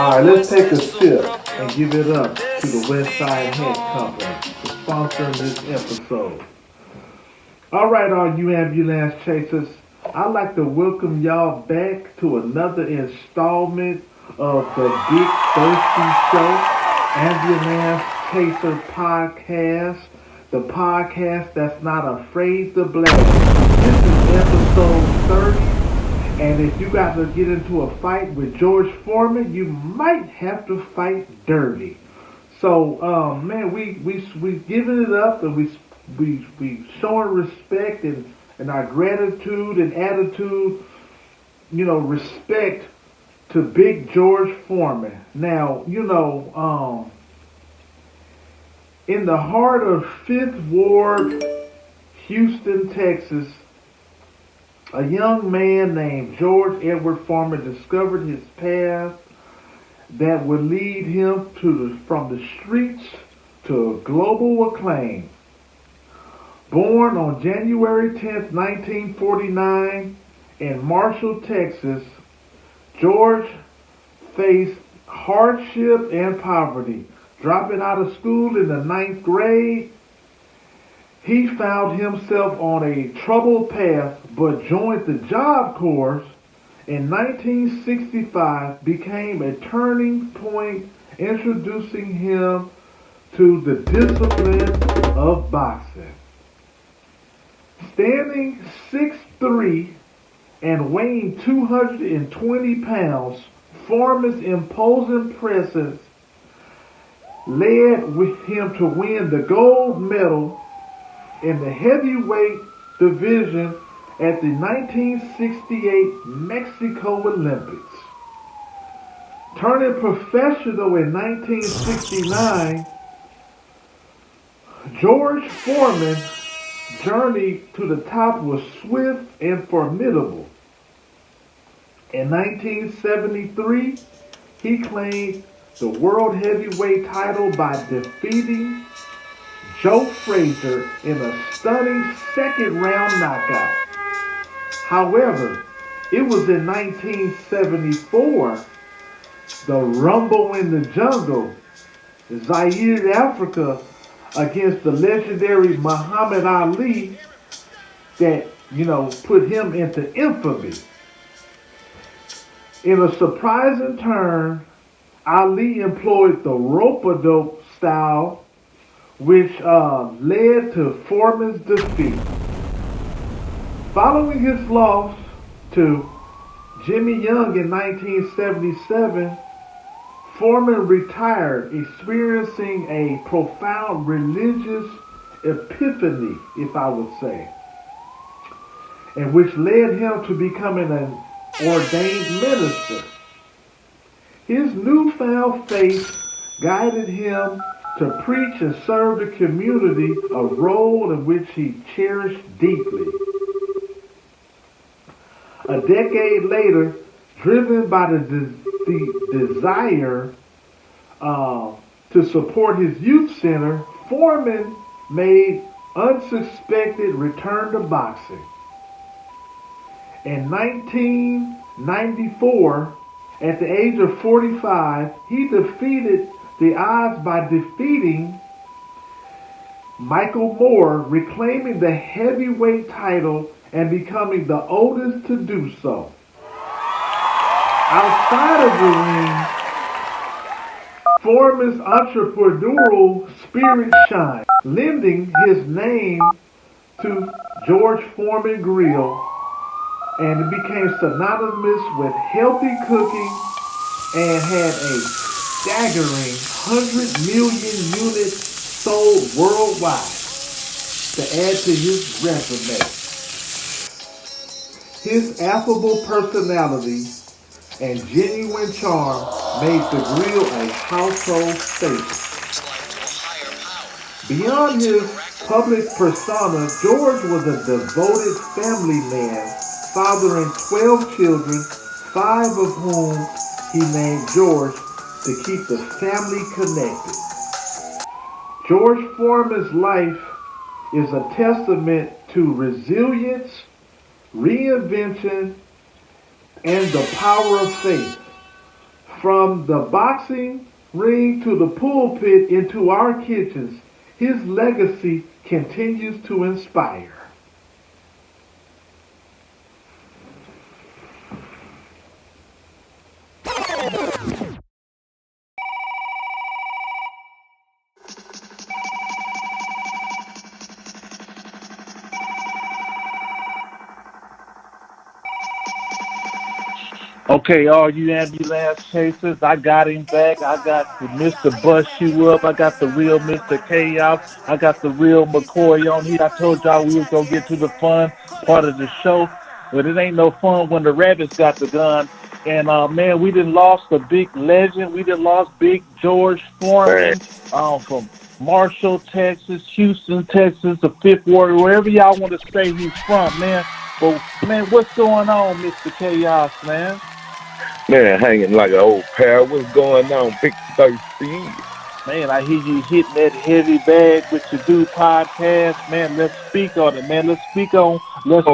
Alright, let's take a sip and give it up to the West Side Hat Company for sponsoring this episode. Alright, all you ambulance chasers, I'd like to welcome y'all back to another installment of the Big Thirsty Show, Ambulance Chaser Podcast, the podcast that's not afraid to blast. This is episode 30. And if you got to get into a fight with George Foreman, you might have to fight dirty. So, man, we giving it up, and we showing respect and our gratitude and attitude, respect to Big George Foreman. Now, in the heart of Fifth Ward, Houston, Texas, a young man named George Edward Foreman discovered his path that would lead him from the streets to global acclaim. Born on January 10th, 1949 in Marshall, Texas, George faced hardship and poverty. Dropping out of school in the ninth grade, he found himself on a troubled path, but joined the Job Corps in 1965, became a turning point, introducing him to the discipline of boxing. Standing 6'3" and weighing 220 pounds, Foreman's imposing presence led him to win the gold medal in the heavyweight division at the 1968 Mexico Olympics. Turning professional in 1969, George Foreman's journey to the top was swift and formidable. In 1973, he claimed the world heavyweight title by defeating Joe Frazier in a stunning second round knockout. However, it was in 1974, the Rumble in the Jungle, Zaire, Africa, against the legendary Muhammad Ali that, put him into infamy. In a surprising turn, Ali employed the rope-a-dope style, which led to Foreman's defeat. Following his loss to Jimmy Young in 1977, Foreman retired, experiencing a profound religious epiphany, if I would say, and which led him to becoming an ordained minister. His newfound faith guided him to preach and serve the community, a role in which he cherished deeply. A decade later, driven by the desire to support his youth center, Foreman made unsuspected return to boxing. In 1994, at the age of 45, he defeated the odds by defeating Michael Moore, reclaiming the heavyweight title and becoming the oldest to do so. Outside of the ring, Foreman's entrepreneurial spirit shined, lending his name to George Foreman Grill, and it became synonymous with healthy cooking and had a staggering 100 million units sold worldwide to add to his resume. His affable personality and genuine charm made the grill a household staple. Beyond his public persona, George was a devoted family man, fathering 12 children, 5 of whom he named George to keep the family connected. George Foreman's life is a testament to resilience, reinvention, and the power of faith. From the boxing ring to the pulpit into our kitchens, his legacy continues to inspire. Okay, all you ambulance chasers, I got him back. I got the Mr. Bust You Up. I got the real Mr. Chaos. I got the real McCoy on here. I told y'all we was gonna get to the fun part of the show, but it ain't no fun when the rabbits got the gun. And man, we done lost a big legend. We done lost Big George Man, Foreman from Marshall, Texas, Houston, Texas, the Fifth Ward, wherever y'all want to say he's from, man. But man, what's going on, Mr. Chaos, man? man, hanging like an old pair. What's going on, Big Thirsty? Man, I hear you hitting that heavy bag with your do podcast. Man, let's speak on it, man. Let's Oh,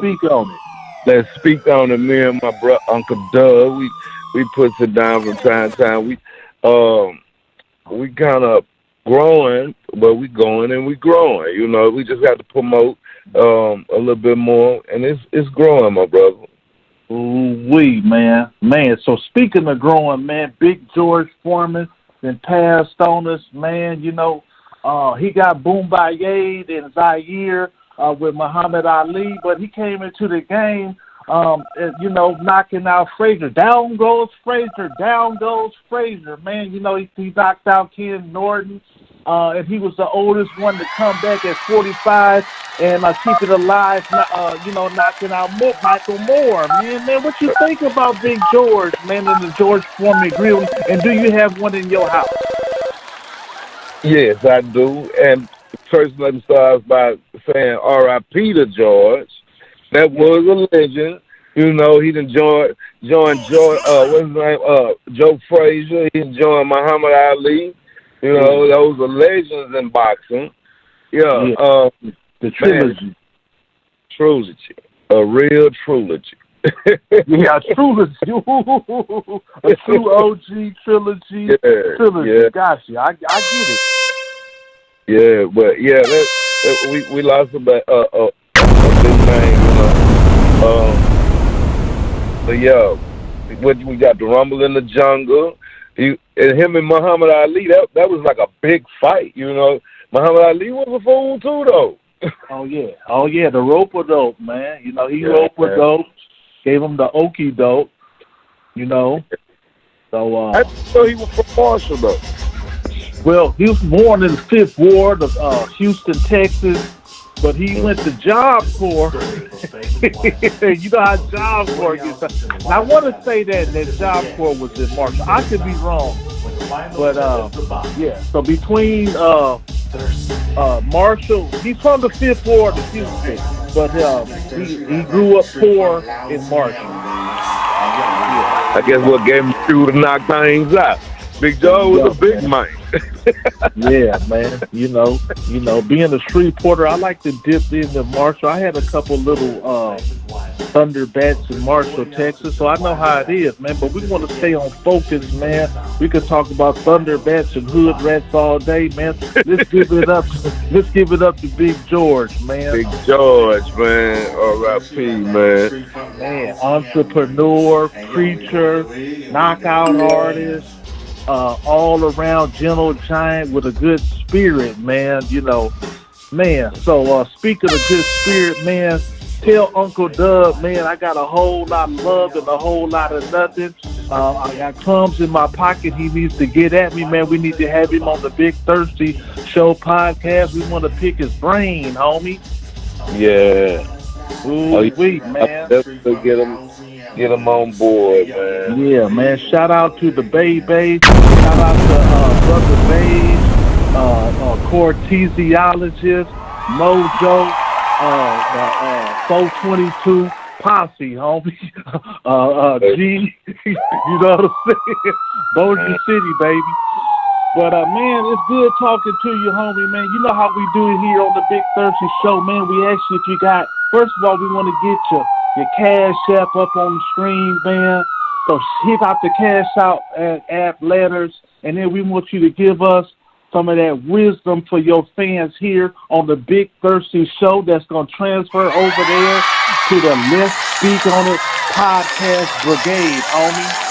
speak on it. let's speak on it. Me and my brother, Uncle Doug. We put it down from time to time. We kind of growing, but we going and we growing. You know, we just got to promote a little bit more, and it's growing, my brother. Ooh wee, man. Man, so speaking of growing, man, Big George Foreman then passed on us, man. You know, he got Boombayed in Zaire with Muhammad Ali, but he came into the game, you know, knocking out Frazier. Down goes Frazier, man. You know, he knocked out Ken Norton, and he was the oldest one to come back at 45 and keep it alive, you know, knocking out Michael Moore, man. Man, what you think about Big George, man, and the George Foreman grill? And do you have one in your house? Yes, I do. And first, let me start by saying R.I.P. to George. That Yeah, was a legend. You know, he done joined what's his name? Joe Frazier. He done joined Muhammad Ali. You yeah, know, those are legends in boxing. Yeah, yeah. The man, trilogy. trilogy. A real trilogy. Yeah, trilogy. A true OG trilogy. Yeah, Trilogy. yeah, Gotcha. I get it. yeah. But yeah, we lost a big name, you know. But yeah, we got the Rumble in the Jungle. And him and Muhammad Ali, that was like a big fight, you know. Muhammad Ali was a fool too, though. Oh yeah, the rope dope, man. You know, he Yeah, rope dope, gave him the okey dope, you know. So I didn't know he was from Marshall, though. well, he was born in the Fifth Ward of Houston, Texas, but he went to Job Corps. You know how Job Corps gets. And I want to say that Job Corps was in Marshall. I could be wrong, but yeah. So between Marshall, he's from the Fifth Ward of Houston, but he grew up poor in Marshall. Yeah, I guess what gave him fuel to knock things out. Big Joe was a yup, big man. man. Yeah, man. Being a street porter, I like to dip into Marshall. I had a couple little Thunder bats in Marshall, Texas, so I know how it is, man. But we want to stay on focus, man. We could talk about Thunder bats and hood rats all day, man. Let's give it up. Let's give it up to Big George, man. Big George, man. R.I.P., man. Man, entrepreneur, preacher, knockout artist, all around gentle giant with a good spirit, man. You know, man. So speaking of good spirit, man, tell Uncle Doug, man, I got a whole lot of love and a whole lot of nothing. I got crumbs in my pocket. He needs to get at me, man. We need to have him on the Big Thirsty Show podcast. We want to pick his brain, homie. Yeah. Oh, Ooh, wait, yeah. man. Definitely get him on board, man. Yeah, man. Shout out to the Bay. Shout out to Brother Babe, Cortesiologist, Mojo, 422 Posse, homie. G, you know what I'm saying? Bossier City, baby. But man, it's good talking to you, homie, man. You know how we do it here on the Big Thirsty Show, man. We ask you if you got. First of all, we want to get your Cash App up on the screen, man. So hit out the cash out app letters, and then we want you to give us some of that wisdom for your fans here on the Big Thirsty Show that's going to transfer over there to the Let's Speak on It podcast brigade, homie.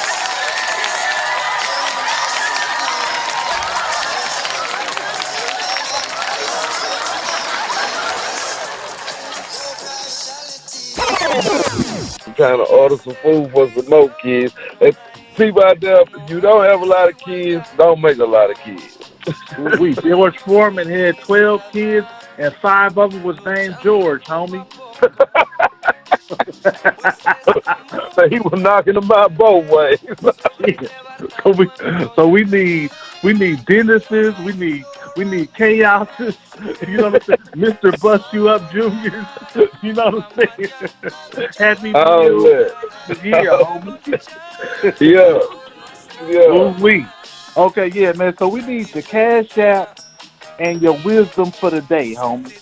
I'm trying to order some food for some more kids. And people out there, if you don't have a lot of kids, don't make a lot of kids. George Foreman had 12 kids, and 5 of them was named George, homie. He was knocking them out both ways. So we need dentists, we need chaoses, you know what I'm saying? Mr. Bust You Up Juniors, you know what I'm saying? Happy Meal. Yeah, homie. Yeah. Okay, yeah, man. So we need the cash app and your wisdom for the day, homie.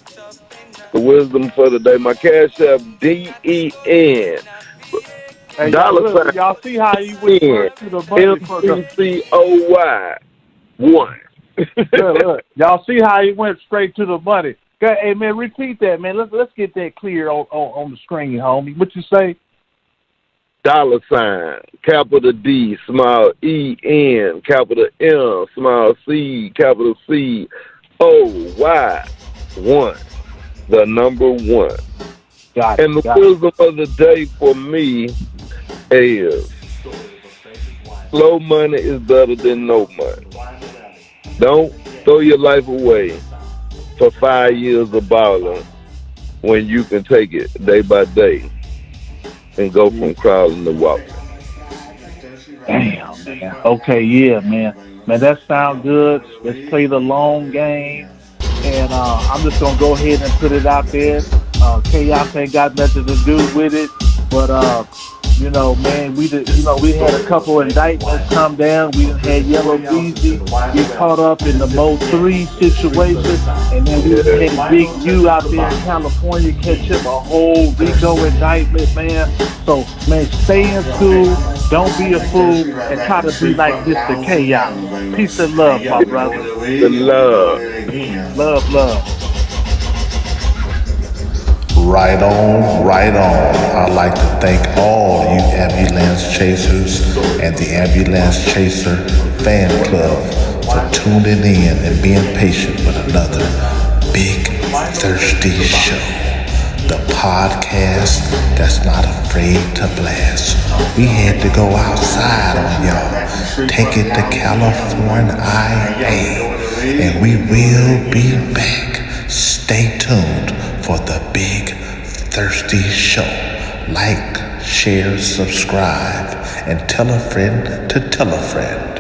The wisdom for the day. My cash app DEN. Hey, y'all see how he went first to the money for the MCCOY 1. look, y'all see how he went straight to the money. Hey man, repeat that, man. Let's get that clear on the screen, homie. What you say? $, capital D, small EN, capital M, small C, capital C, OY 1. The number 1. Got it. And the wisdom of the day for me is slow money is better than no money. Don't throw your life away for 5 years of balling when you can take it day by day and go from crawling to walking. Damn, man. Okay, yeah, man. Man, that sounds good. Let's play the long game. And I'm just going to go ahead and put it out there. Chaos ain't got nothing to do with it. But, you know, man, we had a couple indictments come down. We had Yellow Beezy get caught up in the Mo 3 situation. And then we had Big U out there in California catch him a whole RICO indictment, man. So, man, stay in school. Don't be a fool. And try to be like Mr. Chaos. Peace and love, my brother. The love. Love. Right on, right on. I'd like to thank all you ambulance chasers and the ambulance chaser fan club for tuning in and being patient with another Big Thirsty Show. The podcast that's not afraid to blast. We had to go outside on y'all. Take it to California IA. And we will be back. Stay tuned for the Big Thirsty Show. Like, share, subscribe, and tell a friend to tell a friend.